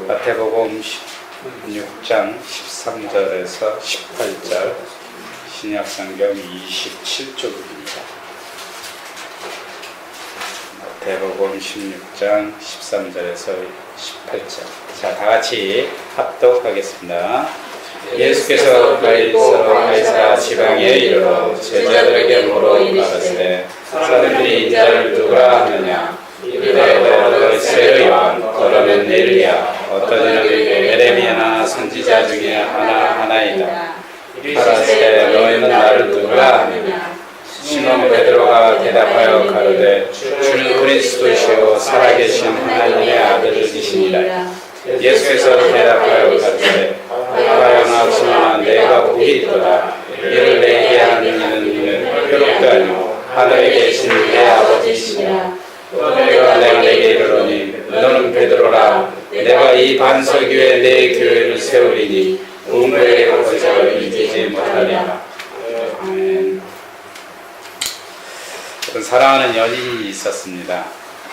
마태복음 16장 13절에서 18절, 신약성경 27쪽입니다. 마태복음 16장 13절에서 18절. 자, 다같이 합독하겠습니다. 예수께서 가이사라 지방에 이르러 제자들에게 물어 가라사대 사람들이 인자를 누구라 하느냐. 이르되 너는 이스라엘 요한, 너는 엘리야, 어떤 이는 에레미야나 선지자 중에 하나이다. 가라사대 너희는 나를 누구라 하느냐. 시몬 베드로가 대답하여 가로되 주는 그리스도시요 살아계신 하나님의 아들이시니라. 예수께서 대답하여 가로되 바라나 시몬아, 내가 복이 있도다. 이를 내게 하는 이는 혈육도 아니요 하늘에 계신 내 아버지시니라. 내가 내게 이르노니 너는 베드로라. 내가 이 반석 위에 내 교회를 세우리니 음부의 거짓을 이기지 못하리라. 아멘. 어떤 사랑하는 연인이 있었습니다.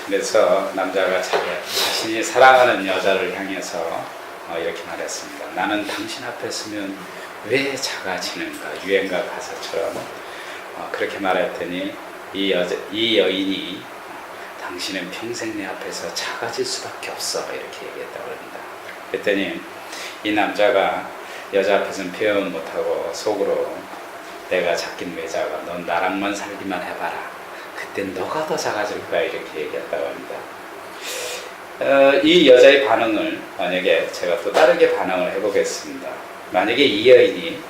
그래서 남자가 자신이 사랑하는 여자를 향해서 이렇게 말했습니다. 나는 당신 앞에 서면 왜 작아지는가. 유행가 가사처럼 그렇게 말했더니 이 여인이 당신은 평생 내 앞에서 작아질 수밖에 없어, 이렇게 얘기했다고 합니다. 그랬더니 이 남자가 여자 앞에서는 표현 못하고 속으로 내가 작긴 왜 작아, 넌 나랑만 살기만 해봐라, 그땐 너가 더 작아질 거야, 이렇게 얘기했다고 합니다. 이 여자의 반응을 만약에 제가 또 다르게 반응을 해보겠습니다. 만약에 이 여인이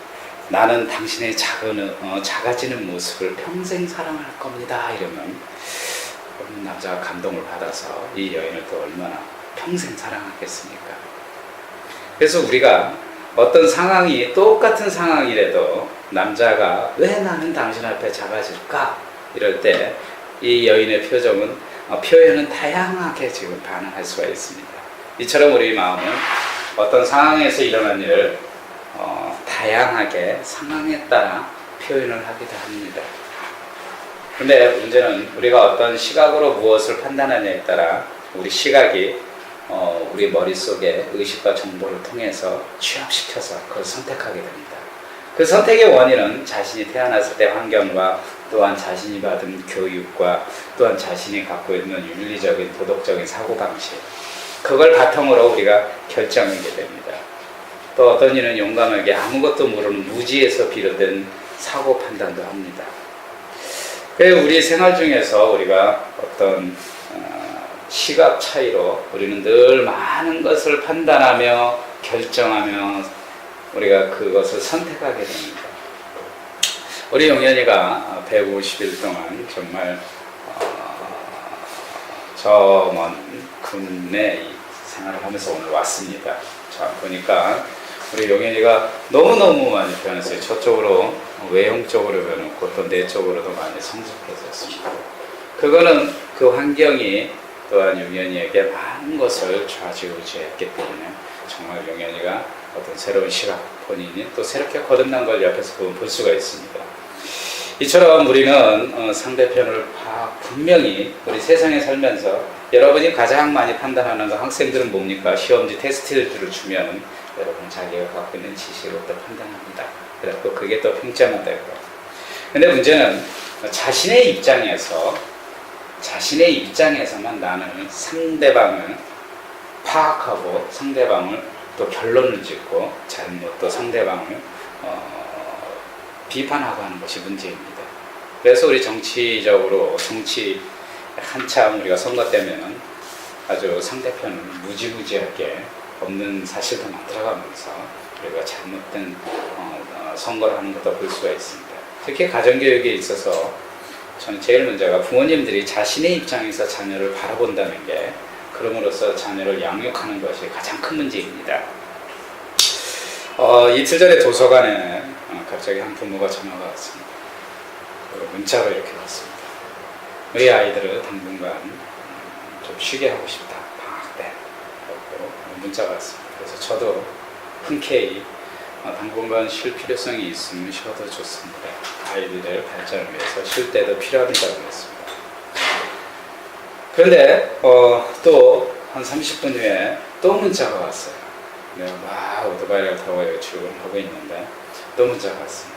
나는 당신의 작아지는 모습을 평생 사랑할 겁니다, 이러면 남자가 감동을 받아서 이 여인을 또 얼마나 평생 사랑하겠습니까? 그래서 우리가 어떤 상황이 똑같은 상황이라도 남자가 왜 나는 당신 앞에 작아질까? 이럴 때 이 여인의 표현은 다양하게 지금 반응할 수가 있습니다. 이처럼 우리 마음은 어떤 상황에서 일어난 일을 다양하게 상황에 따라 표현을 하기도 합니다. 근데 문제는 우리가 어떤 시각으로 무엇을 판단하느냐에 따라 우리 시각이 우리 머릿속에 의식과 정보를 통해서 취합시켜서 그걸 선택하게 됩니다. 그 선택의 원인은 자신이 태어났을 때 환경과 또한 자신이 받은 교육과 또한 자신이 갖고 있는 윤리적인 도덕적인 사고방식, 그걸 바탕으로 우리가 결정하게 됩니다. 또 어떤 이는 용감하게 아무것도 모르는 무지에서 비롯된 사고 판단도 합니다. 우리 생활 중에서 우리가 어떤 시각 차이로 우리는 늘 많은 것을 판단하며 결정하며 우리가 그것을 선택하게 됩니다. 우리 용현이가 150일 동안 정말 저 먼 국내 생활을 하면서 오늘 왔습니다. 자, 보니까 우리 용현이가 너무너무 많이 변했어요. 저쪽으로 외형적으로 변했고 또 내적으로도 많이 성숙해졌습니다. 그거는 그 환경이 또한 용현이에게 많은 것을 좌지우지했기 때문에 정말 용현이가 어떤 새로운 시각, 본인이 또 새롭게 거듭난 걸 옆에서 볼 수가 있습니다. 이처럼 우리는 상대편을 분명히 우리 세상에 살면서 여러분이 가장 많이 판단하는 거, 학생들은 뭡니까? 시험지 테스트를 주면 여러분 자기가 갖고 있는 지식으로부터 판단합니다. 그래서 그게 또 평점이 되고. 근데 문제는 자신의 입장에서만 나는 상대방을 파악하고 상대방을 또 결론을 짓고 잘못 또 상대방을 비판하고 하는 것이 문제입니다. 그래서 우리 정치 한참 우리가 선거 때면 아주 상대편을 무지무지하게 없는 사실도 만들어가면서 우리가 잘못된 선거를 하는 것도 볼 수가 있습니다. 특히 가정교육에 있어서 저는 제일 문제가 부모님들이 자신의 입장에서 자녀를 바라본다는 게, 그럼으로써 자녀를 양육하는 것이 가장 큰 문제입니다. 이틀 전에 도서관에 갑자기 한 부모가 전화가 왔습니다. 문자로 이렇게 왔습니다. 우리 아이들을 당분간 좀 쉬게 하고 싶다, 방학 때. 문자가 왔습니다. 그래서 저도 흔쾌히 당분간 쉴 필요성이 있으면 쉬어도 좋습니다. 아이들의 발전을 위해서 쉴 때도 필요합니다고 했습니다. 그런데 또 한 30분 후에 또 문자가 왔어요. 내가 막 오토바이를 타고 여기 출근을 하고 있는데 또 문자가 왔습니다.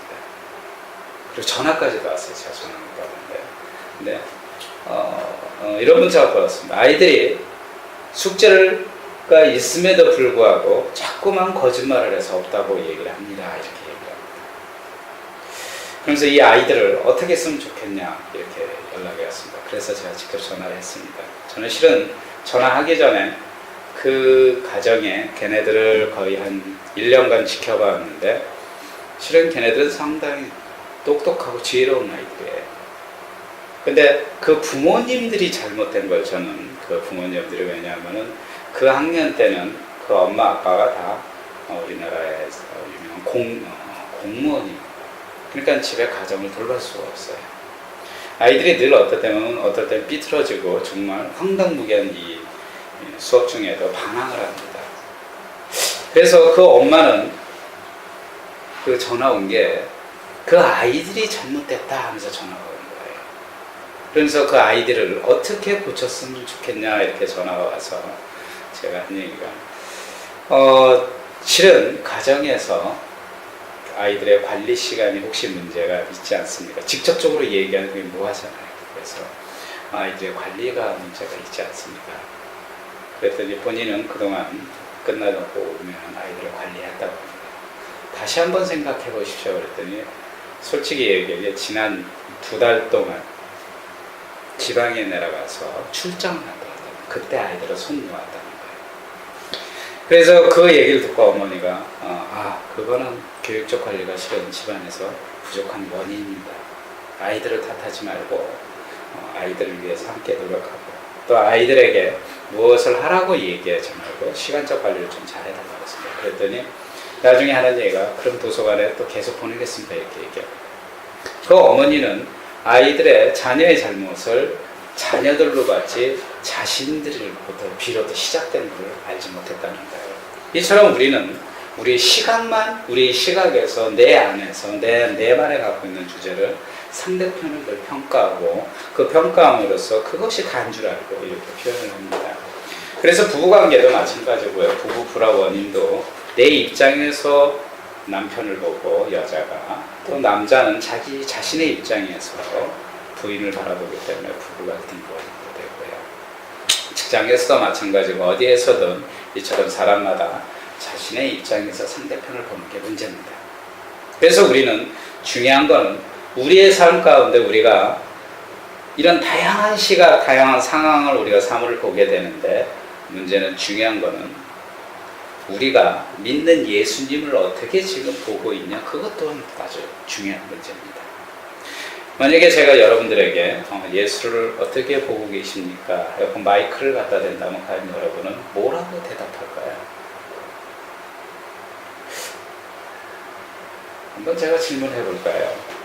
그리고 전화까지도 왔어요. 제가 전화 못 받았는데. 근데 이런 문자가 왔습니다. 아이들이 숙제가 있음에도 불구하고 자꾸만 거짓말을 해서 없다고 얘기를 합니다. 이렇게 얘기합니다. 그래서 이 아이들을 어떻게 했으면 좋겠냐 이렇게 연락이 왔습니다. 그래서 제가 직접 전화를 했습니다. 저는 실은 전화하기 전에 그 가정에 걔네들을 거의 한 1년간 지켜봤는데 실은 걔네들은 상당히 똑똑하고 지혜로운 아이들이에요. 근데 그 부모님들이 잘못된 걸 저는 그 부모님들이 왜냐하면은 그 학년 때는 그 엄마 아빠가 다 우리나라에서 유명한 공무원이고 그러니까 집에 가정을 돌볼 수가 없어요. 아이들이 늘 어떨 때는 삐뚤어지고 정말 황당무계한 이 수업 중에도 반항을 합니다. 그래서 그 엄마는 그 전화 온 게 그 아이들이 잘못됐다 하면서 전화가 온 거예요. 그래서 그 아이들을 어떻게 고쳤으면 좋겠냐 이렇게 전화가 와서 제가 한 얘기가 실은 가정에서 아이들의 관리 시간이 혹시 문제가 있지 않습니까? 직접적으로 얘기하는 게 뭐하잖아요. 그래서 아이들의 관리가 문제가 있지 않습니까? 그랬더니 본인은 그동안 끝나고 오면 아이들을 관리했다고 합니다. 다시 한번 생각해 보십시오. 그랬더니 솔직히 얘기해 지난 2달 동안 지방에 내려가서 출장을 한다고 하더라고요. 그때 아이들을 손 놓았다는 거예요. 그래서 그 얘기를 듣고 어머니가 그거는 교육적 관리가 실은 집안에서 부족한 원인입니다. 아이들을 탓하지 말고 아이들을 위해서 함께 노력하고 또 아이들에게 무엇을 하라고 얘기하지 말고 시간적 관리를 좀 잘해달라고 했습니다. 그랬더니 나중에 하는 얘기가 그럼 도서관에 또 계속 보내겠습니다 이렇게 얘기하고 그 어머니는 아이들의 자녀의 잘못을 자녀들로 봤지 자신들로부터 비로소 시작된 걸 알지 못했다는 거예요. 이처럼 우리는 우리 시각만 우리 시각에서 내 안에서 내만에 갖고 있는 주제를 상대편을 늘 평가하고 그 평가함으로써 그것이 다인 줄 알고 이렇게 표현을 합니다. 그래서 부부관계도 마찬가지고요. 부부 불화 원인도 내 입장에서 남편을 보고 여자가 또 남자는 자기 자신의 입장에서 부인을 바라보기 때문에 부부 갈등이 되고요. 직장에서도 마찬가지고 어디에서든 이처럼 사람마다 자신의 입장에서 상대편을 보는 게 문제입니다. 그래서 우리는 중요한 건 우리의 삶 가운데 우리가 이런 다양한 시각, 다양한 상황을 우리가 사물을 보게 되는데 문제는 중요한 거는 우리가 믿는 예수님을 어떻게 지금 보고 있냐 그것도 아주 중요한 문제입니다. 만약에 제가 여러분들에게 예수를 어떻게 보고 계십니까? 여러분 마이크를 갖다 댄다면 과연 여러분은 뭐라고 대답할까요? 한번 제가 질문해 볼까요?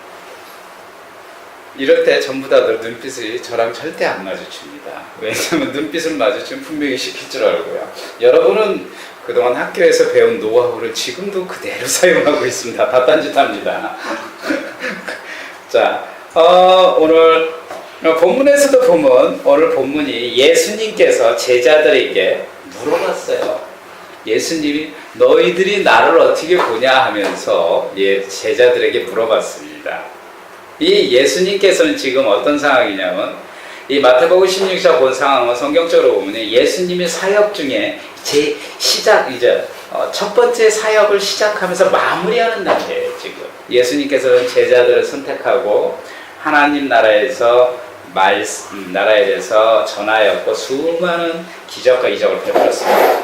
이럴 때 전부 다들 눈빛이 저랑 절대 안 마주칩니다. 왜냐하면 눈빛을 마주치면 분명히 시킬 줄 알고요. 여러분은 그동안 학교에서 배운 노하우를 지금도 그대로 사용하고 있습니다. 다 딴짓합니다. 자, 오늘 본문에서도 보면 오늘 본문이 예수님께서 제자들에게 물어봤어요. 예수님이 너희들이 나를 어떻게 보냐 하면서 제자들에게 물어봤습니다. 이 예수님께서는 지금 어떤 상황이냐면 이 마태복음 16장 본 상황은 성경적으로 보면 예수님의 사역 중에 첫 번째 사역을 시작하면서 마무리하는 단계예요. 지금 예수님께서는 제자들을 선택하고 하나님 나라에서 나라에 대해서 전하였고 수많은 기적과 이적을 베풀었습니다.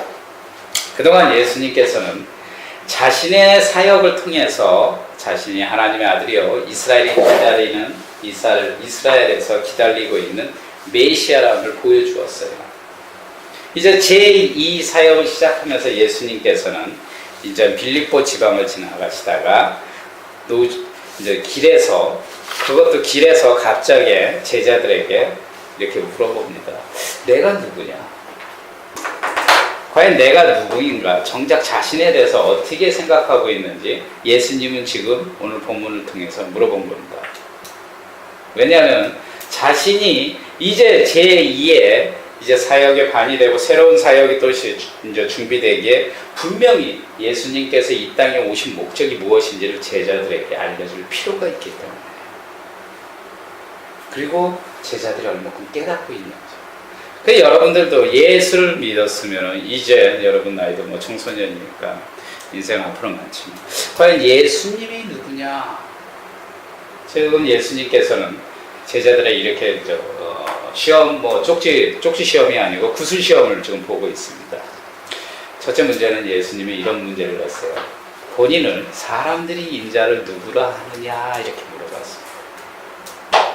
그동안 예수님께서는 자신의 사역을 통해서 자신이 하나님의 아들이요 이스라엘에서 기다리고 있는 메시아라는 보여주었어요. 이제 제2 사역을 시작하면서 예수님께서는 이제 빌립보 지방을 지나가시다가 이제 길에서 갑자기 제자들에게 이렇게 물어봅니다. 내가 누구냐? 과연 내가 누구인가? 정작 자신에 대해서 어떻게 생각하고 있는지 예수님은 지금 오늘 본문을 통해서 물어본 겁니다. 왜냐하면 자신이 이제 제2의 이제 사역의 반이 되고 새로운 사역이 또 이제 준비되기에 분명히 예수님께서 이 땅에 오신 목적이 무엇인지를 제자들에게 알려줄 필요가 있기 때문에, 그리고 제자들이 얼마큼 깨닫고 있는지. 그 여러분들도 예수를 믿었으면 이제 여러분 나이도 뭐 청소년이니까 인생 앞으로 많지만 과연 예수님이 누구냐? 지금 예수님께서는 제자들의 이렇게 시험 뭐 쪽지 시험이 아니고 구술 시험을 지금 보고 있습니다. 첫째 문제는 예수님이 이런 문제를 했어요. 본인을 사람들이 인자를 누구라 하느냐 이렇게 물어봤습니다.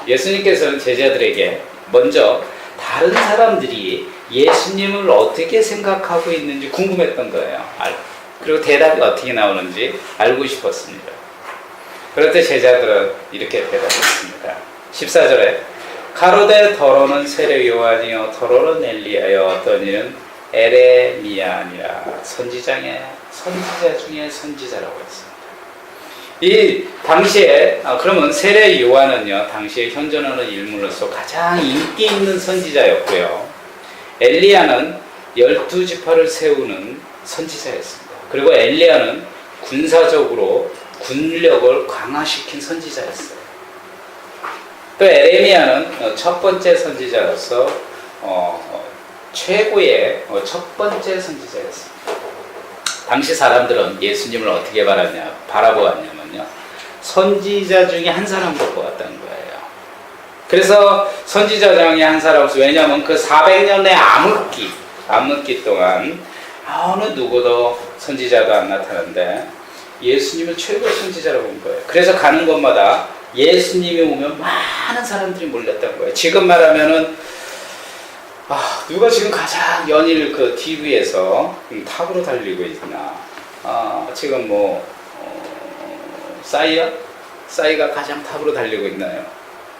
예수님께서는 제자들에게 먼저 다른 사람들이 예수님을 어떻게 생각하고 있는지 궁금했던 거예요. 그리고 대답이 어떻게 나오는지 알고 싶었습니다. 그럴 때 제자들은 이렇게 대답했습니다. 14절에 가로되 더러는 세례 요한이요 더러는 엘리야여 어떤 이는 에레미야니라 선지자 중에 선지자라고 했습니다. 이 당시에 그러면 세례 요한은요 당시에 현존하는 인물로서 가장 인기 있는 선지자였고요. 엘리야는 12지파를 세우는 선지자였습니다. 그리고 엘리야는 군사적으로 군력을 강화시킨 선지자였어요. 또 에레미야는 첫 번째 선지자로서 최고의 첫 번째 선지자였습니다. 당시 사람들은 예수님을 어떻게 바라보았냐면요. 선지자 중에 한 사람으로 보았다는 거예요. 그래서 선지자 중에 한 사람으로서, 왜냐하면 그 400년의 암흑기 동안 어느 누구도 선지자가 안 나타났는데 예수님을 최고의 선지자라고 본 거예요. 그래서 가는 곳마다 예수님이 오면 많은 사람들이 몰렸던 거예요. 지금 말하면은 누가 지금 가장 연일 그 TV에서 탑으로 달리고 있나? 지금 뭐 싸이가 가장 탑으로 달리고 있나요?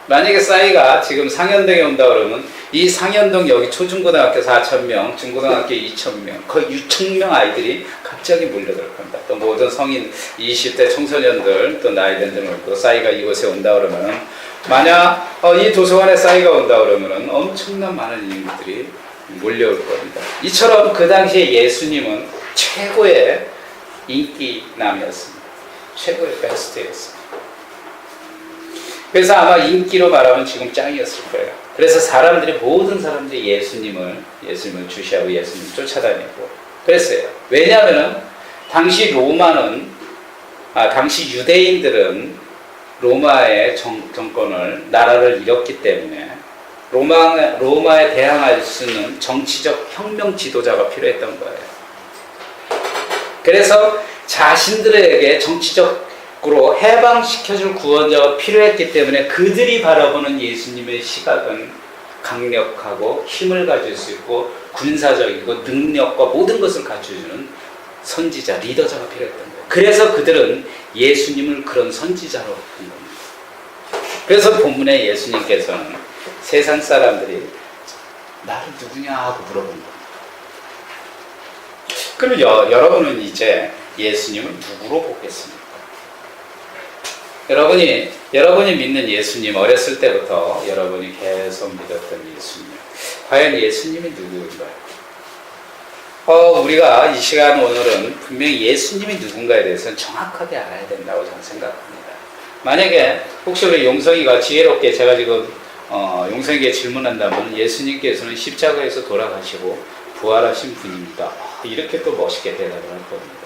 만약에 싸이가 지금 상현동에 온다 그러면 이 상현동 여기 초중고등학교 4,000명, 중고등학교 2,000명, 거의 6,000명 아이들이 갑자기 몰려들 겁니다. 또 모든 성인 20대 청소년들, 또 나이든 등을 싸이가 이곳에 온다 그러면, 만약 이 도서관에 싸이가 온다 그러면 엄청난 많은 인물들이 몰려올 겁니다. 이처럼 그 당시에 예수님은 최고의 인기남이었습니다. 최고의 베스트였습니다. 그래서 아마 인기로 말하면 지금 짱이었을 거예요. 그래서 모든 사람들이 예수님을 주시하고 예수님을 쫓아다니고 그랬어요. 왜냐하면 당시 당시 유대인들은 로마의 정권을, 나라를 잃었기 때문에 로마에 대항할 수 있는 정치적 혁명 지도자가 필요했던 거예요. 그래서 자신들에게 정치적으로 해방시켜줄 구원자가 필요했기 때문에 그들이 바라보는 예수님의 시각은 강력하고 힘을 가질 수 있고 군사적이고 능력과 모든 것을 갖춰주는 선지자, 리더자가 필요했던 거예요. 그래서 그들은 예수님을 그런 선지자로 본 겁니다. 그래서 본문에 예수님께서는 세상 사람들이 나를 누구냐 하고 물어본 겁니다. 그럼 여러분은 이제 예수님을 누구로 보겠습니까? 여러분이 믿는 예수님, 어렸을 때부터 여러분이 계속 믿었던 예수님, 과연 예수님이 누구인가요? 우리가 이 시간 오늘은 분명히 예수님이 누군가에 대해서는 정확하게 알아야 된다고 저는 생각합니다. 만약에 혹시 우리 용성이가 지혜롭게, 제가 지금 용성이에게 질문한다면 예수님께서는 십자가에서 돌아가시고 부활하신 분입니다, 이렇게 또 멋있게 대답을 할 겁니다.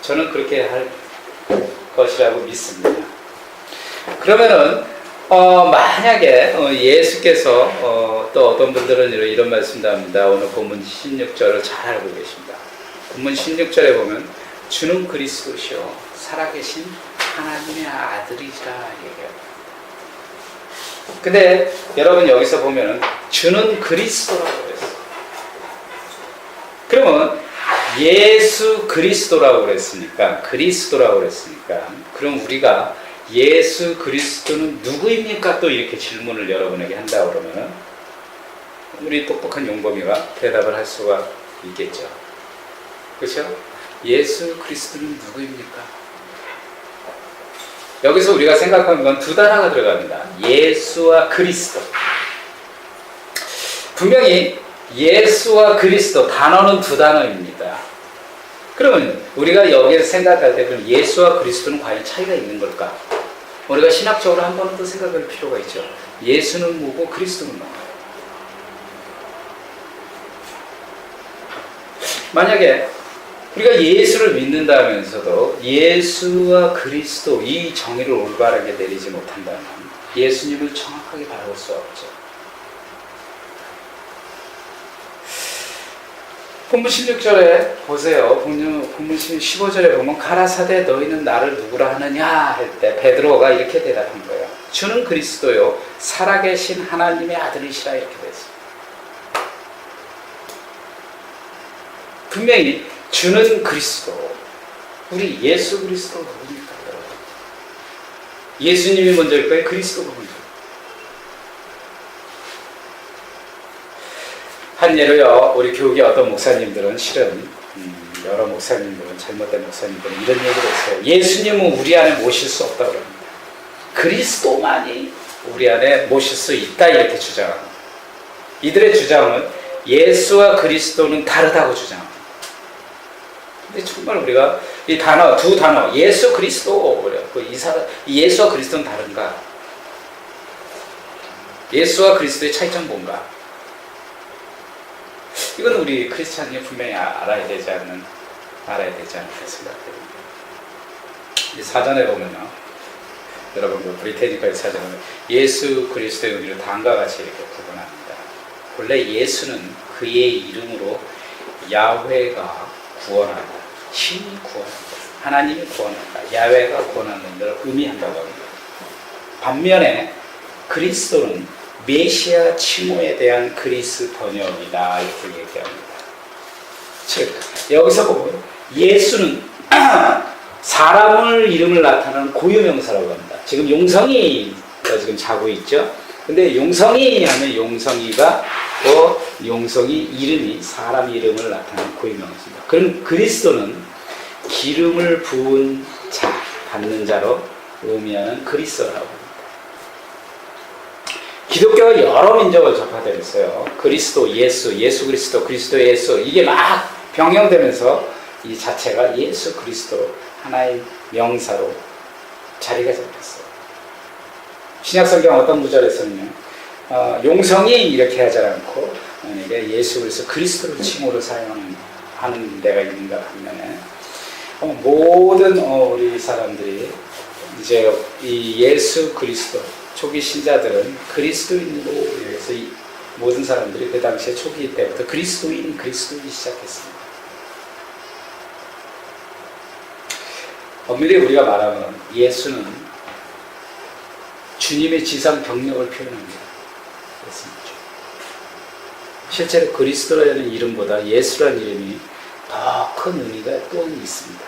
저는 그렇게 할 것이라고 믿습니다. 그러면은 만약에 예수께서 또 어떤 분들은 이런 말씀도 합니다. 오늘 본문 16절을 잘 알고 계십니다. 본문 16절에 보면 주는 그리스도시요 살아계신 하나님의 아들이시라 얘기합니다. 근데 여러분 여기서 보면은 주는 그리스도라고 그랬어요. 그러면 예수 그리스도라고 그랬으니까 그럼 우리가 예수 그리스도는 누구입니까? 또 이렇게 질문을 여러분에게 한다 그러면 우리 똑똑한 용범이가 대답을 할 수가 있겠죠. 그렇죠? 예수 그리스도는 누구입니까? 여기서 우리가 생각하는 건 두 단어가 들어갑니다. 예수와 그리스도. 분명히 예수와 그리스도, 단어는 두 단어입니다. 그러면 우리가 여기에서 생각할 때 그럼 예수와 그리스도는 과연 차이가 있는 걸까? 우리가 신학적으로 한 번 더 생각할 필요가 있죠. 예수는 뭐고 그리스도는 뭔가? 만약에 우리가 예수를 믿는다면서도 예수와 그리스도 이 정의를 올바르게 내리지 못한다면 예수님을 정확하게 바라볼 수 없죠. 본문 16절에 보세요. 본문 15절에 보면 가라사대 너희는 나를 누구라 하느냐 할 때 베드로가 이렇게 대답한 거예요. 주는 그리스도요 살아계신 하나님의 아들이시라 이렇게 됐어요. 분명히 주는 그리스도, 우리 예수 그리스도가 누굽니까 여러분? 예수님이 먼저일까요? 그리스도가 먼저? 한 예로요, 우리 교육의 어떤 목사님들은 실은 여러 목사님들은 잘못된 목사님들은 이런 얘기를 했어요. 예수님은 우리 안에 모실 수 없다고 합니다. 그리스도만이 우리 안에 모실 수 있다 이렇게 주장합니다. 이들의 주장은 예수와 그리스도는 다르다고 주장합니다. 근데 정말 우리가 이 단어, 두 단어, 예수 그리스도, 이 예수와 그리스도는 다른가? 예수와 그리스도의 차이점 뭔가? 이건 우리 크리스찬이 분명히 알아야 되지 않을까 생각됩니다. 이 사전에 보면요, 여러분 그 브리테니카의 사전에 보면 예수 그리스도의 의미를 다음과 같이 이렇게 구분합니다. 본래 예수는 그의 이름으로 야훼가 구원한다, 신이 구원한다, 하나님이 구원한다, 야훼가 구원하는 걸 의미한다고 합니다. 반면에 그리스도는 메시아 칭호에 대한 그리스 번역이다 이렇게 얘기합니다. 즉 여기서 보면 예수는 사람을 이름을 나타내는 고유명사라고 합니다. 지금 용성이가 지금 자고 있죠. 근데 용성이 하면 용성이가 또 용성이 이름이 사람 이름을 나타내는 고유명사입니다. 그럼 그리스도는 기름을 부은 자, 받는 자로 의미하는 그리스도라고 합니다. 기독교가 여러 민족을 접하되었어요. 그리스도, 예수 그리스도, 그리스도 예수 이게 막 병영되면서 이 자체가 예수 그리스도 하나의 명사로 자리가 잡혔어요. 신약성경 어떤 구절에서는요, 용성이 이렇게 하지 않고 만약에 예수 그리스도를 칭호로 사용하는 데가 있는가 하면 모든 우리 사람들이 이제 이 예수 그리스도 초기 신자들은 그리스도인으로 해서 모든 사람들이 그 당시에 초기 때부터 그리스도인이 시작했습니다. 엄밀히 우리가 말하면 예수는 주님의 지상 병력을 표현합니다. 그렇습니다. 실제로 그리스도라는 이름보다 예수라는 이름이 더 큰 의미가 또 있습니다.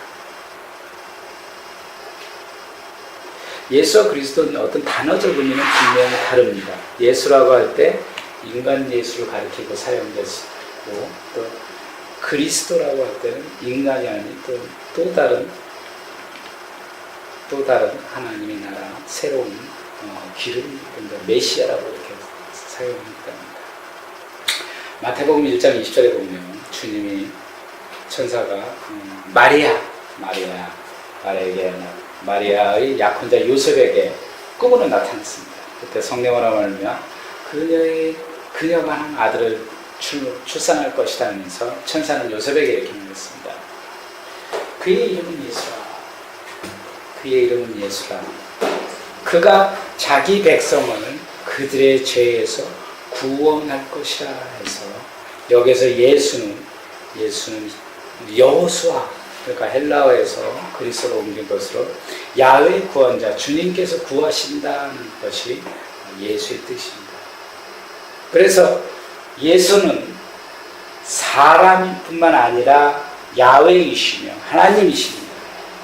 예수와 그리스도는 어떤 단어적 의미는 분명히 다릅니다. 예수라고 할 때 인간 예수를 가리키고 사용됐고, 또 그리스도라고 할 때는 인간이 아닌 또 다른 하나님의 나라, 새로운 기름, 메시아라고 이렇게 사용합니다. 마태복음 1장 20절에 보면 주님이 천사가 마리아의 약혼자 요셉에게 꿈으로 나타났습니다. 그때 성령으로 말미암아 그녀가 한 아들을 출산할 것이다 하면서 천사는 요셉에게 이렇게 말했습니다. 그의 이름은 예수라. 그가 자기 백성을 그들의 죄에서 구원할 것이라 해서 여기서 예수는 여호수아, 그러니까 헬라어에서 그리스도로 옮긴 것으로 야훼 구원자, 주님께서 구하신다는 것이 예수의 뜻입니다. 그래서 예수는 사람뿐만 아니라 야훼이시며 하나님이십니다.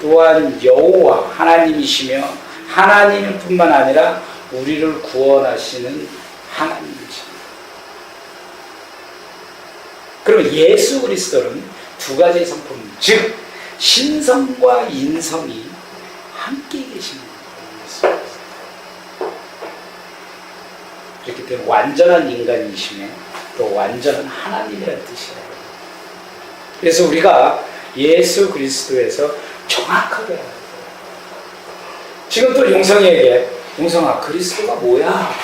또한 여호와 하나님이시며 하나님 뿐만 아니라 우리를 구원하시는 하나님이십니다. 그러면 예수 그리스도는 두 가지의 성품, 즉 신성과 인성이 함께 계시는 거예요. 그렇기 때문에 완전한 인간이시며 또 완전한 하나님이라는 뜻이에요. 그래서 우리가 예수 그리스도에서 정확하게 알아야 돼요. 지금 또 용성이에게 용성아 그리스도가 뭐야?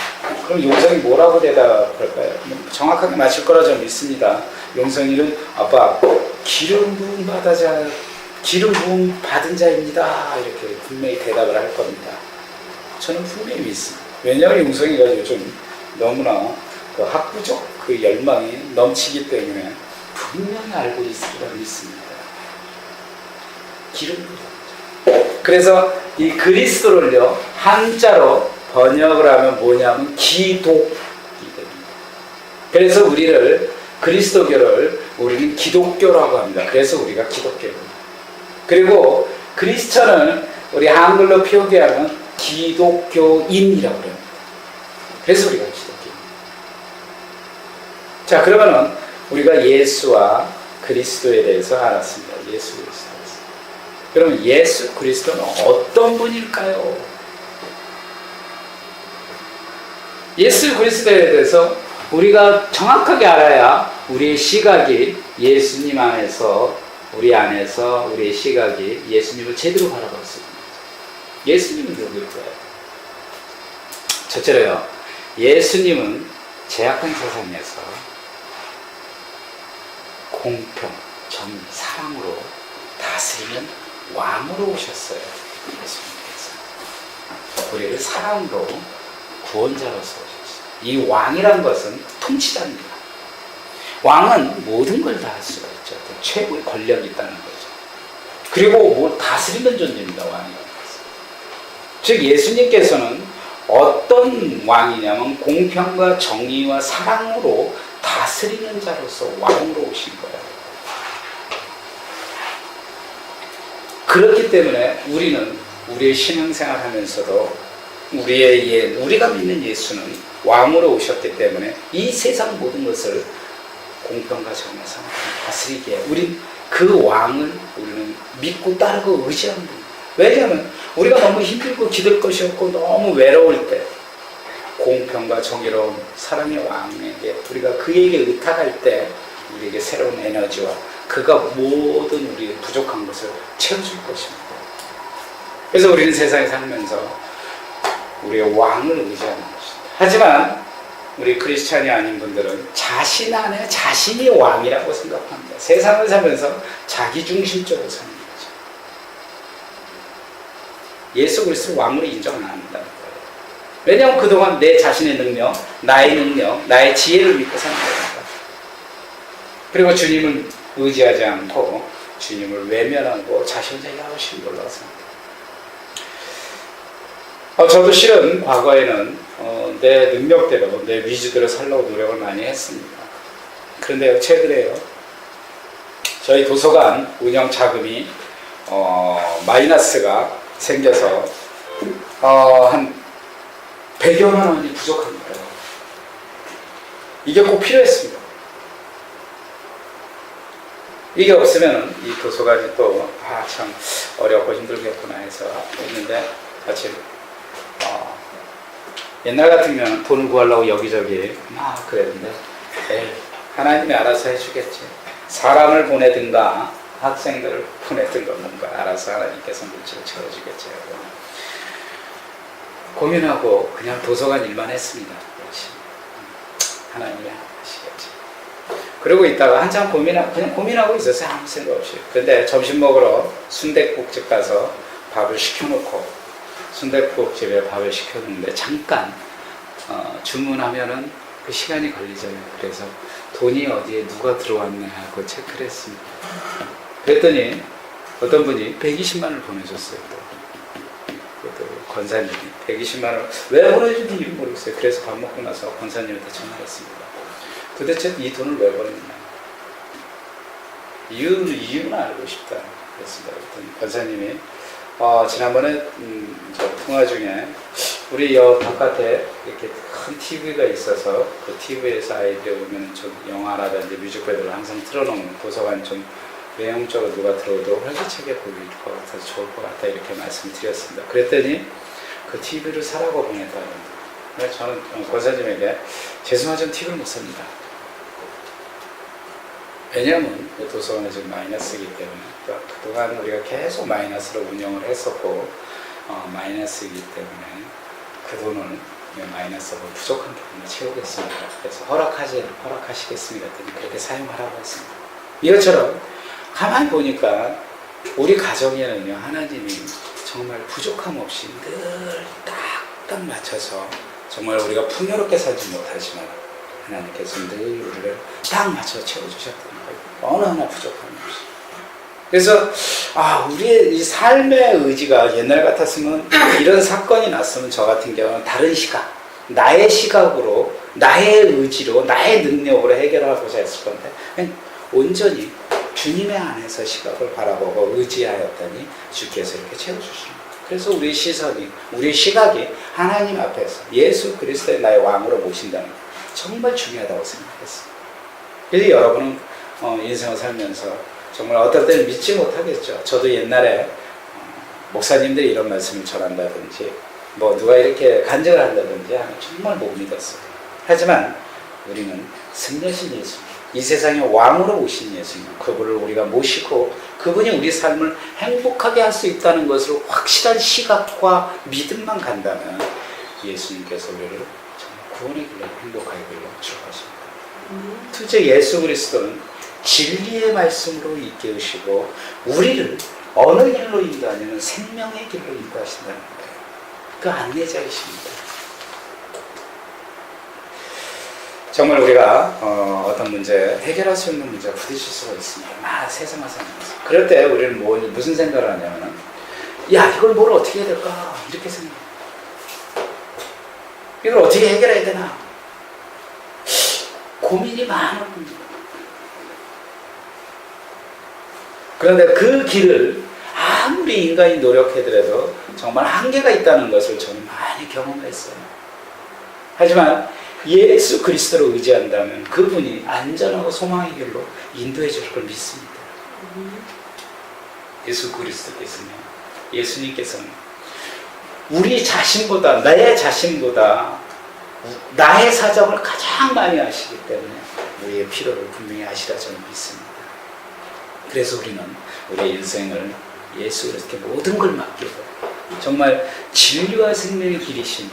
그럼 용성이 뭐라고 대답할까요? 정확하게 맞출 거라 좀 믿습니다. 용성이는 아빠 기름 부음 받은 자입니다. 이렇게 분명히 대답을 할 겁니다. 저는 분명히 믿습니다. 왜냐하면 용성이가 요즘 너무나 그 학구적 그 열망이 넘치기 때문에 분명히 알고 있으리라 믿습니다. 기름 부음. 그래서 이 그리스도를요 한자로 번역을 하면 뭐냐면 기독이 됩니다. 그래서 우리를 그리스도교를 우리는 기독교라고 합니다. 그래서 우리가 기독교입니다. 그리고 크리스천은 우리 한글로 표기하면 기독교인이라고 합니다. 그래서 우리가 기독교입니다. 자, 그러면은 우리가 예수와 그리스도에 대해서 알았습니다. 예수 그리스도. 그러면 예수 그리스도는 어떤 분일까요? 예수 그리스도에 대해서 우리가 정확하게 알아야 우리의 시각이 예수님 안에서 우리의 시각이 예수님을 제대로 바라볼 수 있습니다. 예수님은 누구일까요? 첫째로요, 예수님은 제약한 세상에서 공평, 정의, 사랑으로 다스리는 왕으로 오셨어요. 예수님께서 우리를 사랑으로 구원자로서 오셨어요. 이 왕이란 것은 통치자입니다. 왕은 모든 걸 다 할 수가 있죠. 최고의 권력이 있다는 거죠. 그리고 뭐 다스리는 존재입니다. 왕이라는 것은. 즉 예수님께서는 어떤 왕이냐면 공평과 정의와 사랑으로 다스리는 자로서 왕으로 오신 거예요. 그렇기 때문에 우리는 우리의 신앙생활 하면서도 우리가 믿는 예수는 왕으로 오셨기 때문에 이 세상 모든 것을 공평과 정의와 사랑으로 다스리기에 우린 그 왕을 우리는 믿고 따르고 의지합니다. 왜냐하면 우리가 너무 힘들고 기댈 것이 없고 너무 외로울 때 공평과 정의로운 사랑의 왕에게 우리가 그에게 의탁할 때 우리에게 새로운 에너지와 그가 모든 우리의 부족한 것을 채워줄 것입니다. 그래서 우리는 세상에 살면서 우리의 왕을 의지하는 것입니다. 하지만 우리 크리스찬이 아닌 분들은 자신 안에 자신이 왕이라고 생각합니다. 세상을 살면서 자기중심적으로 사는 거죠. 예수 그리스도를 왕으로 인정 안 한다는 거예요. 왜냐하면 그동안 내 자신의 능력, 나의 지혜를 믿고 사는 거니까. 그리고 주님을 의지하지 않고 주님을 외면하고 자신 혼자 야우신 걸로 생각합니다. 저도 실은 과거에는 내 능력대로 내 위주대로 살려고 노력을 많이 했습니다. 그런데 최근에요 저희 도서관 운영 자금이 마이너스가 생겨서 한 100여만 원이 부족합니다. 이게 꼭 필요했습니다. 이게 없으면 이 도서관이 또 참 어렵고 힘들겠구나 해서 했는데 마침 옛날 같으면 돈을 구하려고 여기저기 막 그랬는데 하나님이 알아서 해주겠지. 사람을 보내든가 학생들을 보내든가 뭔가 알아서 하나님께서 물질을 채워주겠지. 고민하고 그냥 도서관 일만 했습니다. 하나님이 하시겠지. 그러고 있다가 한참 그냥 고민하고 있었어요. 아무 생각 없이. 근데 점심 먹으러 순댓국집 가서 밥을 시켜놓고 순댓국집에 밥을 시켰는데 잠깐 주문하면은 그 시간이 걸리잖아요. 그래서 돈이 어디에 누가 들어왔네 하고 체크를 했습니다. 그랬더니 어떤 분이 120만 원을 보내줬어요. 또 권사님이 120만 원을 왜 보내준지 모르겠어요. 그래서 밥 먹고 나서 권사님한테 전화를 했습니다. 도대체 이 돈을 왜 보냈냐? 이유는 알고 싶다. 그랬습니다. 그랬더니 권사님이 지난번에 통화 중에 우리 바깥에 이렇게 큰 TV가 있어서 그 TV에서 아이들이 오면 좀 영화라든지 뮤직비디오를 항상 틀어놓으면 도서관 좀 외형적으로 누가 들어오도 활기차게 보일 것 같아서 좋을 것 같다 이렇게 말씀드렸습니다. 그랬더니 그 TV를 사라고 보냈다는 거예요. 저는 권사님에게 죄송하지만 TV를 못 삽니다. 왜냐하면 도서관이 지금 마이너스이기 때문에 그동안 우리가 계속 마이너스로 운영을 했었고 마이너스이기 때문에 그 돈을 마이너스로 부족한 부분을 채우겠습니다. 그래서 허락하시겠습니다. 그렇게 사용하라고 했습니다. 이것처럼 가만히 보니까 우리 가정에는요, 하나님이 정말 부족함 없이 늘 딱딱 맞춰서 정말 우리가 풍요롭게 살지 못하지만 하나님께서 늘 우리를 딱 맞춰 채워주셨다는 거예요. 어느 하나 부족함이 없이. 그래서 우리의 이 삶의 의지가 옛날 같았으면 이런 사건이 났으면 저 같은 경우는 다른 시각, 나의 시각으로, 나의 의지로, 나의 능력으로 해결하고자 했을 건데 그냥 온전히 주님의 안에서 시각을 바라보고 의지하였더니 주께서 이렇게 채워주시는 거예요. 그래서 우리 시선이, 우리 시각이 하나님 앞에서 예수 그리스도의 나의 왕으로 모신다는 게 정말 중요하다고 생각했어요. 그래서 여러분은 인생을 살면서 정말 어떨 때는 믿지 못하겠죠. 저도 옛날에 목사님들이 이런 말씀을 전한다든지 누가 이렇게 간증을 한다든지 하면 정말 못 믿었어요. 하지만 우리는 승리하신 예수, 이 세상의 왕으로 오신 예수님, 그분을 우리가 모시고 그분이 우리 삶을 행복하게 할 수 있다는 것으로 확실한 시각과 믿음만 간다면 예수님께서 우리를 정말 구원의 길로 행복하게 길로 출발하십니다. 둘째, 예수 그리스도는 진리의 말씀으로 이끌으시고 우리를 어느 길로 인도하냐면 생명의 길로 인도하신다는 거예요. 그 안내자이십니다. 정말 우리가 어떤 문제, 해결할 수 있는 문제가 부딪힐 수가 있습니다. 세상을 살면서. 그럴 때 우리는 무슨 생각을 하냐면, 이걸 뭘 어떻게 해야 될까? 이렇게 생각해요. 이걸 어떻게 해결해야 되나? 고민이 많은 겁니다. 그런데 그 길을 아무리 인간이 노력해더라도 정말 한계가 있다는 것을 저는 많이 경험했어요. 하지만 예수 그리스도를 의지한다면 그분이 안전하고 소망의 길로 인도해 줄 걸 믿습니다. 예수 그리스도께서는, 예수님께서는 우리 자신보다, 내 자신보다 나의 사정을 가장 많이 아시기 때문에 우리의 필요를 분명히 아시라 저는 믿습니다. 그래서 우리는 우리의 인생을 예수 그리스도께 모든 걸 맡기고 정말 진리와 생명의 길이신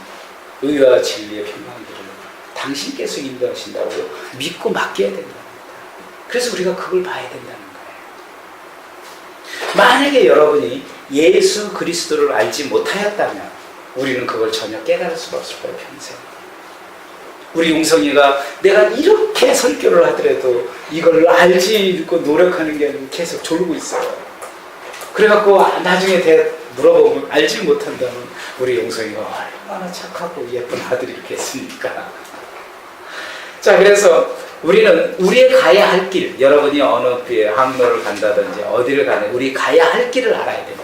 의와 진리의 평강의 길을 당신께서 인도하신다고 믿고 맡겨야 된답니다. 그래서 우리가 그걸 봐야 된다는 거예요. 만약에 여러분이 예수 그리스도를 알지 못하였다면 우리는 그걸 전혀 깨달을 수가 없을 거예요, 평생. 우리 용성이가 내가 이렇게 설교를 하더라도 이걸 알고 노력하는 게 아니고 계속 졸고 있어요. 그래갖고 나중에 물어보면 알지 못한다면 우리 용성이가 얼마나 착하고 예쁜 아들이 있겠습니까? 자, 그래서 우리는 우리의 가야 할 길, 여러분이 어느 항로를 간다든지 어디를 가든 우리 가야 할 길을 알아야 됩니다.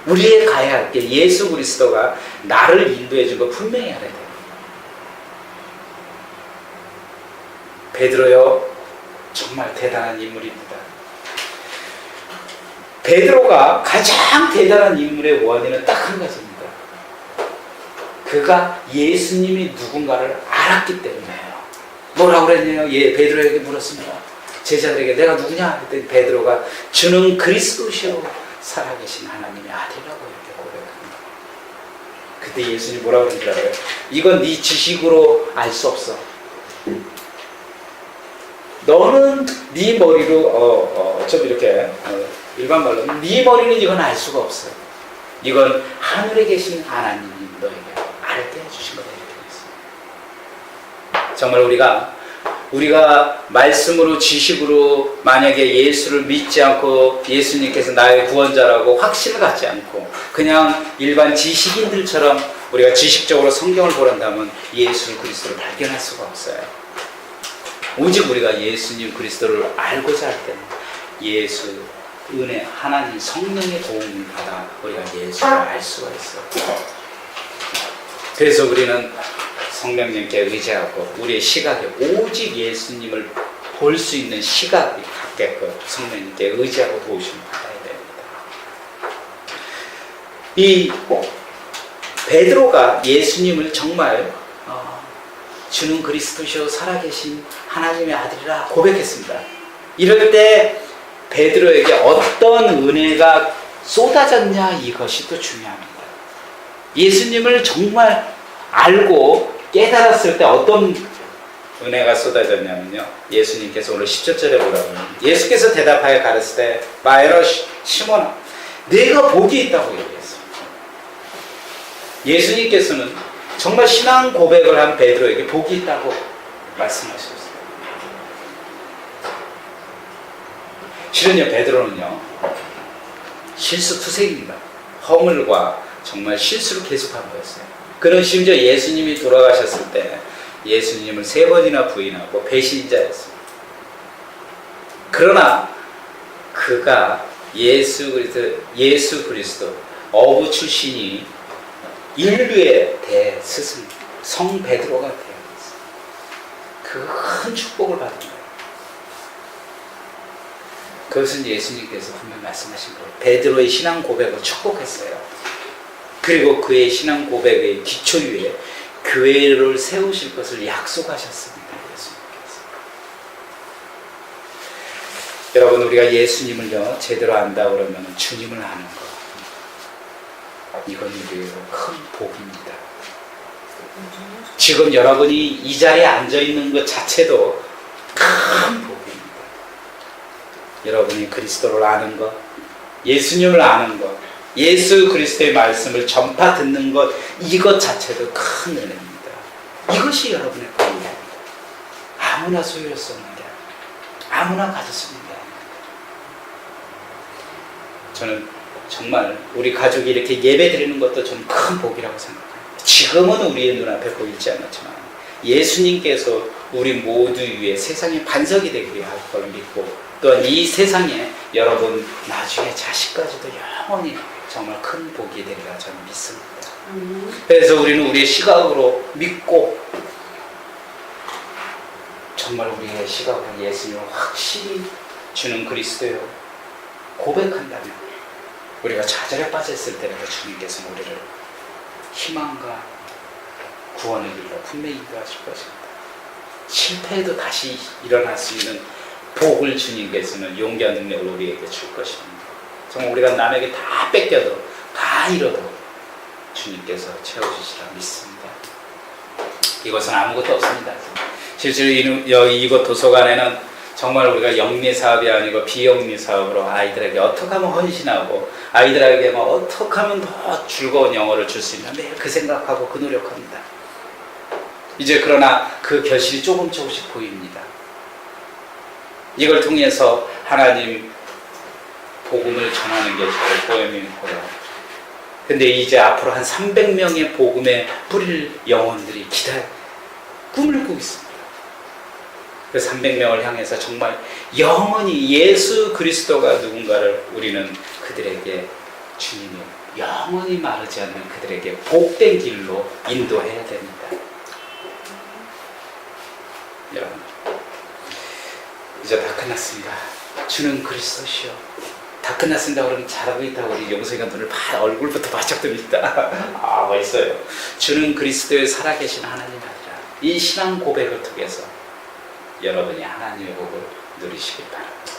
우리의 가야 할 길, 예수 그리스도가 나를 인도해 주고 분명히 알아야 됩니다. 베드로요, 정말 대단한 인물입니다. 베드로가 가장 대단한 인물의 원인은 딱 한 가지입니다. 그가 예수님이 누군가를 알았기 때문이에요. 뭐라고 그랬냐요? 베드로에게 물었습니다. 제자들에게 내가 누구냐? 그랬더니 베드로가 주는 그리스도시요 살아계신 하나님의 아들이라고 이렇게 고백합니다. 그때 예수님이 뭐라고 그러는지 알아요? 이건 네 지식으로 알 수 없어. 너는 네 머리로 좀 이렇게 일반 말로 네 머리는 이건 알 수가 없어요. 이건 하늘에 계신 하나님이 너에게 알게 해주신 거다 이렇게 했어요. 정말 우리가 말씀으로 지식으로 만약에 예수를 믿지 않고 예수님께서 나의 구원자라고 확신을 갖지 않고 그냥 일반 지식인들처럼 우리가 지식적으로 성경을 보란다면 예수 그리스도를 발견할 수가 없어요. 오직 우리가 예수님 그리스도를 알고자 할 때는 예수, 은혜, 하나님 성령의 도움을 받아 우리가 예수를 알 수가 있어요. 그래서 우리는 성령님께 의지하고 우리의 시각에 오직 예수님을 볼 수 있는 시각이 갖게끔 성령님께 의지하고 도우심을 받아야 됩니다. 이 베드로가 예수님을 정말 주는 그리스도시요 살아계신 하나님의 아들이라 고백했습니다. 이럴 때 베드로에게 어떤 은혜가 쏟아졌냐, 이것이 또 중요합니다. 예수님을 정말 알고 깨달았을 때 어떤 은혜가 쏟아졌냐면요, 예수님께서 오늘 17절에 보라고요. 예수께서 대답하여 가르칠 때 마에로 시몬아, 내가 복이 있다고 얘기했습니다. 예수님께서는 정말 신앙 고백을 한 베드로에게 복이 있다고 말씀하셨어요. 실은요, 베드로는요 실수투성입니다. 허물과 정말 실수를 계속한 거였어요. 그는 심지어 예수님이 돌아가셨을 때 예수님을 3번이나 부인하고 배신자였습니다. 그러나 그가 예수 그리스도 어부 출신이 인류의 대스승 성 베드로가 되었어요. 그 큰 축복을 받은 거예요. 그것은 예수님께서 분명히 말씀하신 거예요. 베드로의 신앙 고백을 축복했어요. 그리고 그의 신앙 고백의 기초 위에 교회를 세우실 것을 약속하셨습니다. 예수님께서. 여러분, 우리가 예수님을요 제대로 안다 그러면 주님을 아는 것, 이건 우리의 큰 복입니다. 지금 여러분이 이 자리에 앉아 있는 것 자체도 큰 복입니다. 여러분이 그리스도를 아는 것, 예수님을 아는 것, 예수 그리스도의 말씀을 전파 듣는 것, 이것 자체도 큰 은혜입니다. 이것이 여러분의 복입니다. 아무나 소유할 수 없는 게 아무나 가질 수 있는 게 아닙니다. 저는 정말 우리 가족이 이렇게 예배 드리는 것도 좀 큰 복이라고 생각합니다. 지금은 우리의 눈앞에 보이지 않았지만 예수님께서 우리 모두 위에 세상의 반석이 되기를 할 걸 믿고, 또한 이 세상에 여러분 나중에 자식까지도 영원히 정말 큰 복이 되리라 저는 믿습니다. 그래서 우리는 우리의 시각으로 믿고, 정말 우리의 시각으로 예수님을 확실히 주는 그리스도요 고백한다면, 우리가 좌절에 빠졌을 때라도 주님께서는 우리를 희망과 구원의 길로 분명히 인도하실 것입니다. 실패해도 다시 일어날 수 있는 복을 주님께서는 용기와 능력을 우리에게 줄 것입니다. 정말 우리가 남에게 다 뺏겨도 다 잃어도 주님께서 채워주시라 믿습니다. 이것은 아무것도 없습니다. 실제로 이곳 도서관에는 정말 우리가 영리 사업이 아니고 비영리 사업으로 아이들에게 어떻게 하면 헌신하고 아이들에게 어떻게 하면 더 즐거운 영어를 줄 수 있나 매일 그 생각하고 그 노력합니다. 이제 그러나 그 결실이 조금씩 보입니다. 이걸 통해서 하나님 복음을 전하는 게 저의 보험이고요. 근데 이제 앞으로 한 300명의 복음에 뿌릴 영혼들이 꿈을 꾸고 있습니다. 그 300명을 향해서 정말 영원히 예수 그리스도가 누군가를 우리는 그들에게 주님이 영원히 마르지 않는 그들에게 복된 길로 인도해야 됩니다. 여러분, 이제 다 끝났습니다. 주는 그리스도시요. 다 끝났습니다. 그러면 잘하고 있다고 우리 용서이가 눈을 얼굴부터 바짝 뜹니다. 멋있어요. 주는 그리스도의 살아계신 하나님 아니라 이 신앙 고백을 통해서 여러분이 하나님의 복을 누리시길 바랍니다.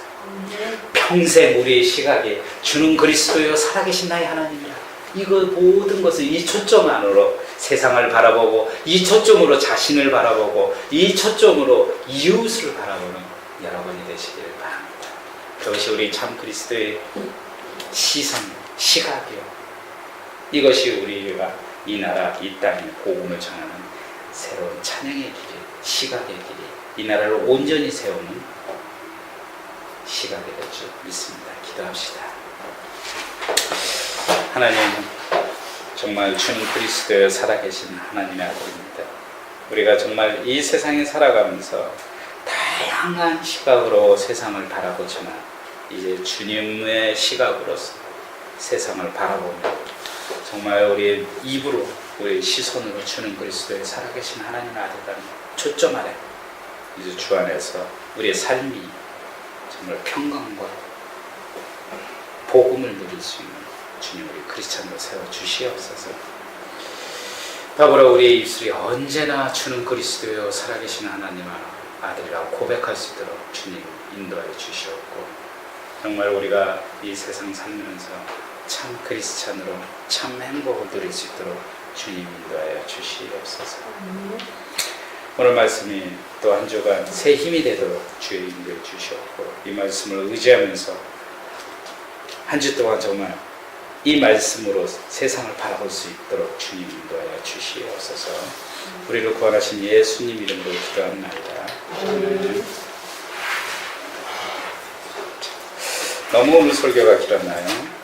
평생 우리의 시각에 주는 그리스도여 살아계신 나의 하나님이라, 이거 모든 것을 이 초점 안으로 세상을 바라보고, 이 초점으로 자신을 바라보고, 이 초점으로 이웃을 바라보는 여러분이 되시길 바랍니다. 그것이 우리 참 그리스도의 시선, 시각이요, 이것이 우리가 이 나라, 이 땅에 복음을 전하는 새로운 찬양의 길이, 시각의 길이, 이 나라를 온전히 세우는 시각이 될 줄 믿습니다. 기도합시다. 하나님, 정말 주는 그리스도여 살아계신 하나님의 아들입니다. 우리가 정말 이 세상에 살아가면서 다양한 시각으로 세상을 바라보지만 이제 주님의 시각으로서 세상을 바라보며 정말 우리의 입으로, 우리의 시선으로 주는 그리스도의 살아계신 하나님의 아들이라는 초점 아래 이제 주 안에서 우리의 삶이 정말 평강과 복음을 누릴 수 있는 주님 우리 크리스찬으로 세워주시옵소서. 더불어 우리의 입술이 언제나 주는 그리스도여 살아계신 하나님 아들이라고 고백할 수 있도록 주님 인도하여 주시옵고, 정말 우리가 이 세상 살면서 참 그리스찬으로 참 행복을 누릴 수 있도록 주님 인도하여 주시옵소서. 오늘 말씀이 또 한 주간 새 힘이 되도록 주의 인도해 주시옵고, 이 말씀을 의지하면서 한 주 동안 정말 이 말씀으로 세상을 바라볼 수 있도록 주님 인도하여 주시옵소서. 우리를 구원하신 예수님 이름으로 기도합니다. 너무 오늘 설교가 길었나요?